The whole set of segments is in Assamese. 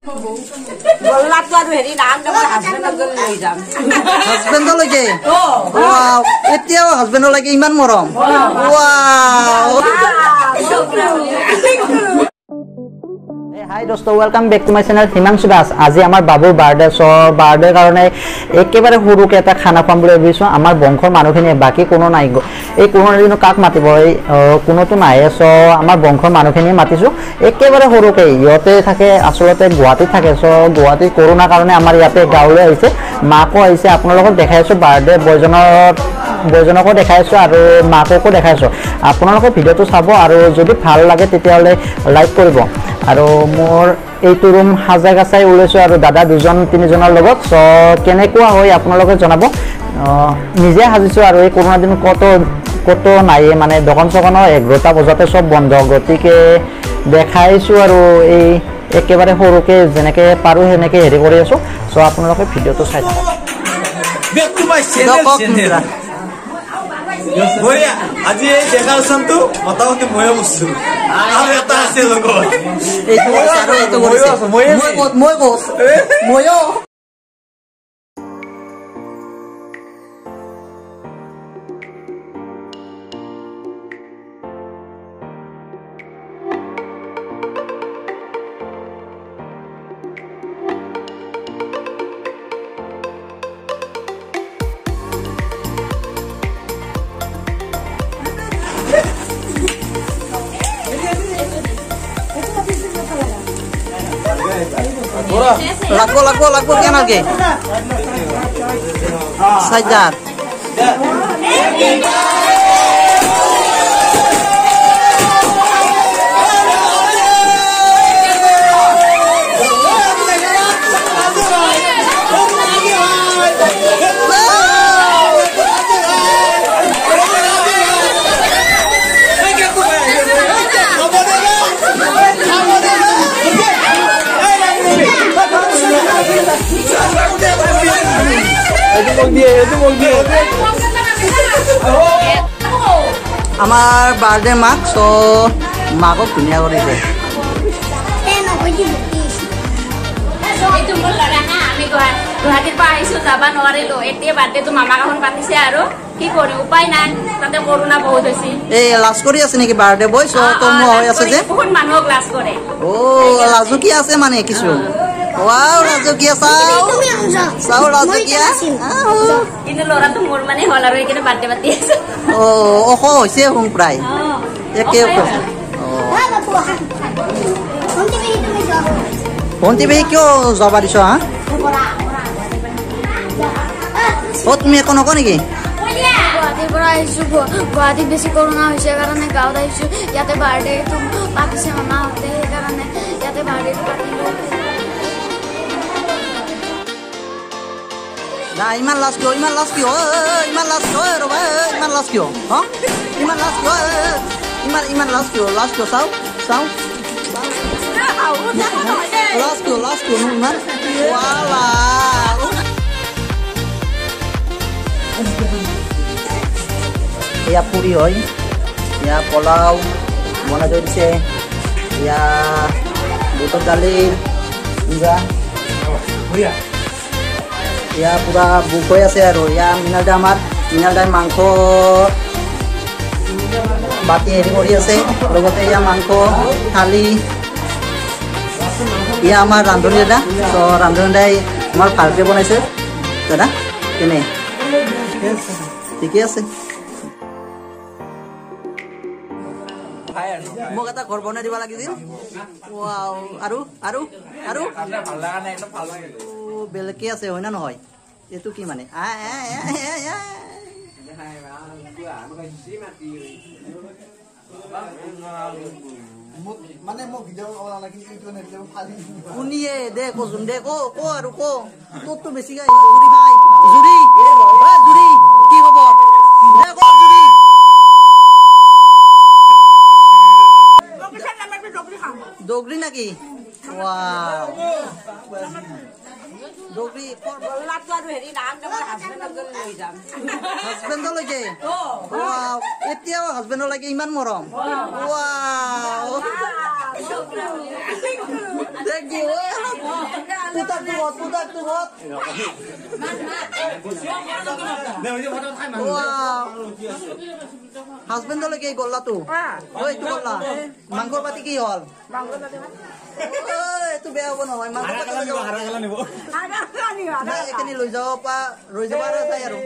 গল্লাটো আৰু হেৰি নাম তোমাৰ হাজবেণ্ডক লৈ যাম হাজবেণ্ডলৈকে ৱাও এতিয়াও হাজবেণ্ডলৈকে ইমান মৰম ৱাও হাই দোস্ত welcome back to my channel Himanshu Das আজি আমার বাবুর বার্থডে বার্থডে কারণে একেবারে সৰুকে এটা খানা খুৱাম বুলি ভাবিছো আমাৰ বংশৰ মানুহখিনি বাকি কোনো নাই এই কোনো দিন কাক মাতিব এই কোনোটো নাই সো আমাৰ বংশৰ মানুহখিনি মাতিছো একেবাৰে সৰুকে ইয়তে থাকে আসলতে গুৱাহাটী থাকে সো গুৱাহাটী কৰোনা কাৰণে আমাৰ ইয়াতে গাঁৱলৈ আহিছে মাকো আহিছে আপোনালোকক দেখাইছো বাৰ্থডে বয়জনকো দেখাইছো আৰু মাককো দেখাইছো আপোনালোকে ভিডিওটো চাব আৰু যদি ভাল লাগে তেতিয়াহলে লাইক কৰিব আৰু মোৰ এইটো ৰুম হাজাই গাছাই ওলাইছো আৰু দাদা দুজন তিনিজনৰ লগত সো কেনেকুৱা হয় আপোনালোকে জনাব নিজে হাজিছো আৰু এই কৰোনা দিন কত নাই মানে দোকান চকানো 11টা বজাতে সব বন্ধ গতিকে দেখাইছো আৰু এই একেবাৰে সৰুকে যেনেকে পাৰো হেনেকে হেৰি কৰি আছো সো আপোনালোকে ভিডিওটো চাই থাকক ব্যাক টু মাই চ্যানেল বঢ়িয়া আজি এই ডেকাৰচনটো মতামতে ময়ো বস্তু আৰু এটা আছে লগত এইটো আৰু এইটো কৰিছে মই বস ময়ো Laku kan lagi. Sajat. আমাৰ বাৰ্থডে মাক সো মাকক ধুনীয়া কৰিছে গুৱাহাটীৰ পৰা আহিছো যাব নোৱাৰিলো এতিয়া বাৰ্থডেটো মামাক এখন পাতিছে আৰু কি কৰি উপায় নাই তাতে কৰোনা বহুত হৈছে এই লাজ কৰি আছে নেকি বাৰ্থডে বয় সো তো মই আছে যে বহুত মানুহক লাজ কৰে ও লাজু কি আছে মানে কিছু Wow, Razukia sao Razukia? Ini lora tuh mur mana holar we kira birthday pati. Oh, oh, sih hong prai. Ya ke ko. Honti behi kyo jabari so ha? Hot me kono koni ki? গুৱাহাটীৰ পৰা আহিছো গুৱাহাটীত বেছি কৰোনা হৈছে কাৰণে গাঁৱত আহিছো ইয়াতে বাৰ্থডেটো পাতিছে মামাহঁতে সেইকাৰণে ইয়াতে বাৰ্থডেটো পাতিলো Nah, iman las kyo, roma, iman las kyo, huh? Iman las kyo, sao? Las kyo, iman. Wala. Ya puri hoy, ya polau, mana jadi se, ya butuh dalil, enggak. Oh ya. Ya pura bukoy আছে আৰু ya মিনালদা মাংস বাতি হেৰি কৰি আছে লগতে ইয়া মাংস থালি ইয়া আমাৰ ৰান্ধনী দাদা তো ৰান্ধনী দাই আমাৰ ভালকে বনাইছে দাদা কেনে ঠিকে আছে মোক এটা ঘৰ বনাই দিব লাগিছিল ওয়াও আৰু ভাল লাগা নাই একদম ভাল লাগে বেলকে আছে হয় না নহয় এটো কি মানে মানে মোক ভিডিও অলা লাগি ইটো নেলে ফালি শুনিয়ে দে কোজুম দে কো আৰু কো তোত বেছি গাই জুৰি ভাই জুৰি কি খবৰ দে কো জুৰি ডগৰি নাকি ওয়াও ডগৰি গল্লাটো আৰু হেৰি নাম তোমাৰ হাজবেণ্ডক লৈ যাম হাজবেণ্ডলৈকে ওয়াও এতিয়াও হাজবেণ্ডলৈকে ইমান মৰম ওয়াও দেখ হাজবেণ্ডলৈকে গ'লা তো এইটো গ'লা মাংসৰ পাতি কি হ'ল এইটো বেয়া হ'ব নহয় মাংস এইখিনি লৈ যাব পা ৰৈ যাব চাই আৰু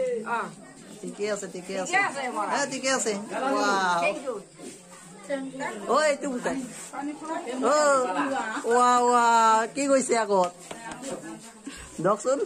ঠিকে আছে ঠিকে আছে ঠিকে আছে এইটো বুজাই কি কৈছে আগত দকচোন